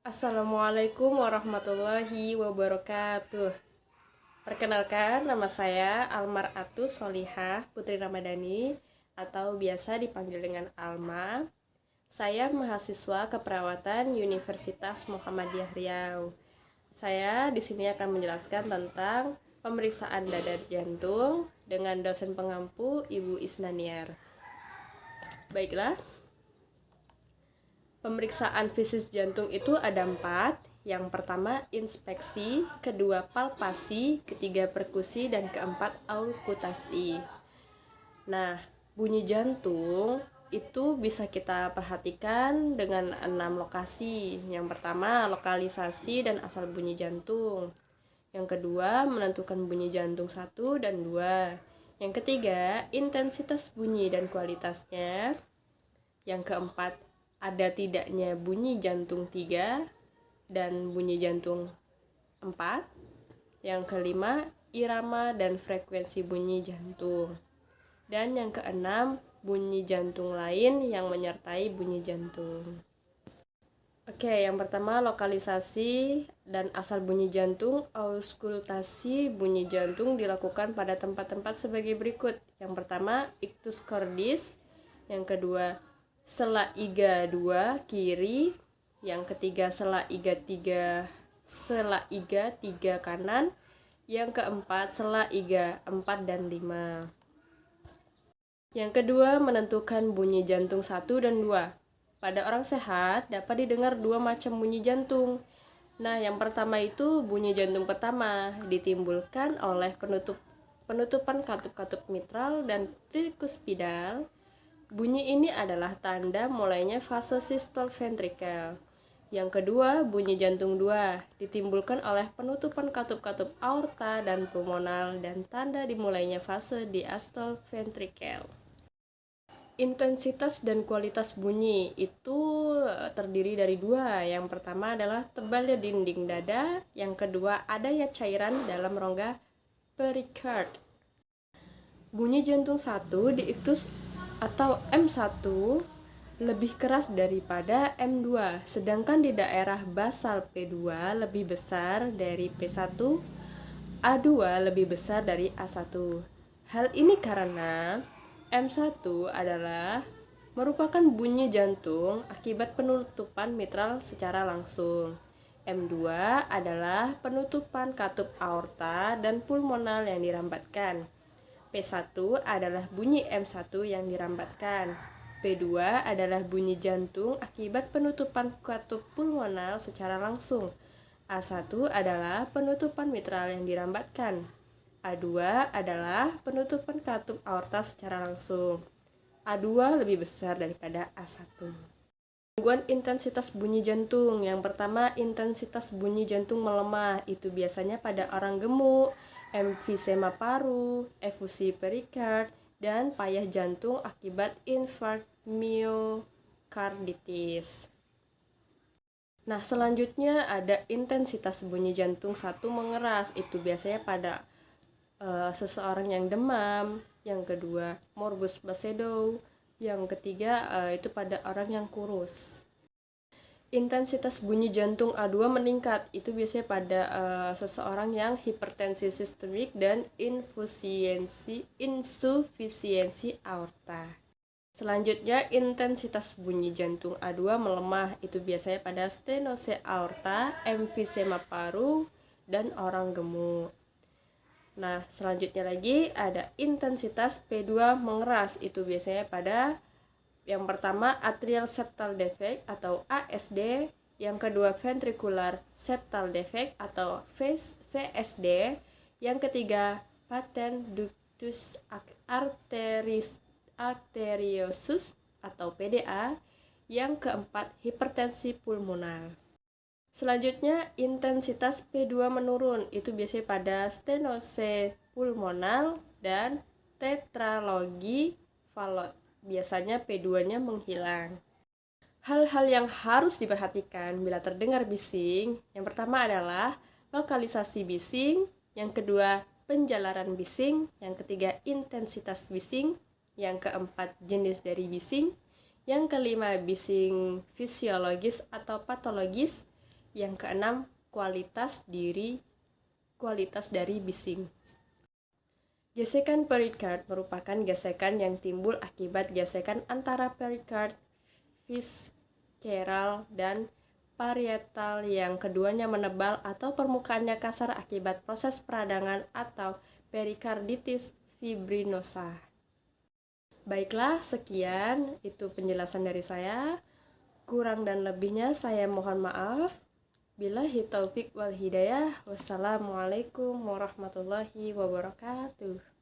Assalamualaikum warahmatullahi wabarakatuh. Perkenalkan, nama saya Almar Atus Solihah Putri Ramadhani atau biasa dipanggil dengan Alma. Saya mahasiswa keperawatan Universitas Muhammadiyah Riau. Saya di sini akan menjelaskan tentang pemeriksaan dada jantung dengan dosen pengampu Ibu Isnaniar. Baiklah. Pemeriksaan fisik jantung itu ada 4. Yang pertama inspeksi, kedua palpasi, ketiga perkusi, dan keempat auskultasi. Nah, bunyi jantung itu bisa kita perhatikan dengan 6 lokasi. Yang pertama lokalisasi dan asal bunyi jantung. Yang kedua menentukan bunyi jantung 1 dan 2. Yang ketiga intensitas bunyi dan kualitasnya. Yang keempat ada tidaknya bunyi jantung 3 dan bunyi jantung 4. Yang kelima, irama dan frekuensi bunyi jantung. Dan yang keenam, bunyi jantung lain yang menyertai bunyi jantung. Oke, yang pertama lokalisasi dan asal bunyi jantung. Auskultasi bunyi jantung dilakukan pada tempat-tempat sebagai berikut. Yang pertama, ictus cordis. Yang kedua, sela iga 2 kiri, yang ketiga sela iga 3 kanan, yang keempat sela iga 4 dan 5. Yang kedua menentukan bunyi jantung 1 dan 2. Pada orang sehat dapat didengar 2 macam bunyi jantung. Nah, yang pertama itu bunyi jantung pertama ditimbulkan oleh penutupan katup-katup mitral dan trikuspidal. Bunyi ini adalah tanda mulainya fase sistol ventrikel. Yang kedua, bunyi jantung 2 ditimbulkan oleh penutupan katup-katup aorta dan pulmonal dan tanda dimulainya fase diastol ventrikel. Intensitas dan kualitas bunyi itu terdiri dari 2. Yang pertama adalah tebalnya dinding dada, yang kedua adanya cairan dalam rongga perikard. Bunyi jantung 1 di iktus atau M1 lebih keras daripada M2, sedangkan di daerah basal P2 lebih besar dari P1, A2 lebih besar dari A1. Hal ini karena M1 adalah merupakan bunyi jantung akibat penutupan mitral secara langsung. M2 adalah penutupan katup aorta dan pulmonal yang dirambatkan. P1 adalah bunyi M1 yang dirambatkan. P2 adalah bunyi jantung akibat penutupan katup pulmonal secara langsung. A1 adalah penutupan mitral yang dirambatkan. A2 adalah penutupan katup aorta secara langsung. A2 lebih besar daripada A1. Gangguan intensitas bunyi jantung. Yang pertama, intensitas bunyi jantung melemah. Itu biasanya pada orang gemuk, emfisema paru, efusi perikard, dan payah jantung akibat infark miokarditis. Nah, selanjutnya ada intensitas bunyi jantung 1 mengeras. Itu biasanya pada seseorang yang demam. Yang kedua, morbus Basedow. Yang ketiga, itu pada orang yang kurus. Intensitas bunyi jantung A2 meningkat, itu biasanya pada seseorang yang hipertensi sistemik dan insufisiensi aorta. Selanjutnya, intensitas bunyi jantung A2 melemah, itu biasanya pada stenose aorta, emfisema paru, dan orang gemuk. Nah, selanjutnya lagi ada intensitas P2 mengeras, itu biasanya pada yang pertama atrial septal defect atau ASD, yang kedua ventricular septal defect atau VSD, yang ketiga patent ductus arteriosus atau PDA, yang keempat hipertensi pulmonar. Selanjutnya intensitas P2 menurun, itu biasanya pada stenose pulmonal dan tetralogi Fallot. Biasanya P2-nya menghilang. Hal-hal yang harus diperhatikan bila terdengar bising, yang pertama adalah lokalisasi bising, yang kedua penjalaran bising, yang ketiga intensitas bising, yang keempat jenis dari bising, yang kelima bising fisiologis atau patologis, Yang keenam, kualitas dari bising. Gesekan perikard merupakan gesekan yang timbul akibat gesekan antara perikard visceral dan parietal yang keduanya menebal atau permukaannya kasar akibat proses peradangan atau perikarditis fibrinosa. Baiklah, sekian itu penjelasan dari saya. Kurang dan lebihnya saya mohon maaf. Billahi taufik wal hidayah. Wassalamualaikum warahmatullahi wabarakatuh.